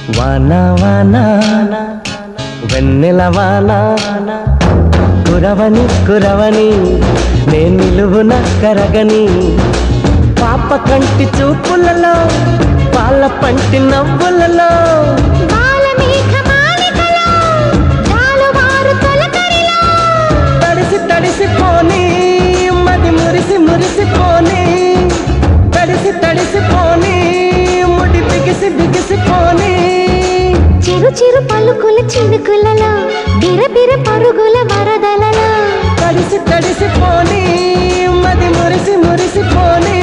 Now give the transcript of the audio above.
వానా వానా వెన్నెల వానా కురవని కురవని నే నిలువున కరగని పాప కంటి చూపులలో పాల పంటి నవ్వులలో తడిసి తడిసిపోని మది మురిసి మురిసిపోని తడిసి తడిసిపోని ముడి బిగిసి బిగిసిపోని చిరు చిరు పలుకుల చినుకులలో బిరబిర పరుగుల వరదలలో తడిసి తడిసిపోని మది మురిసి మురిసిపోని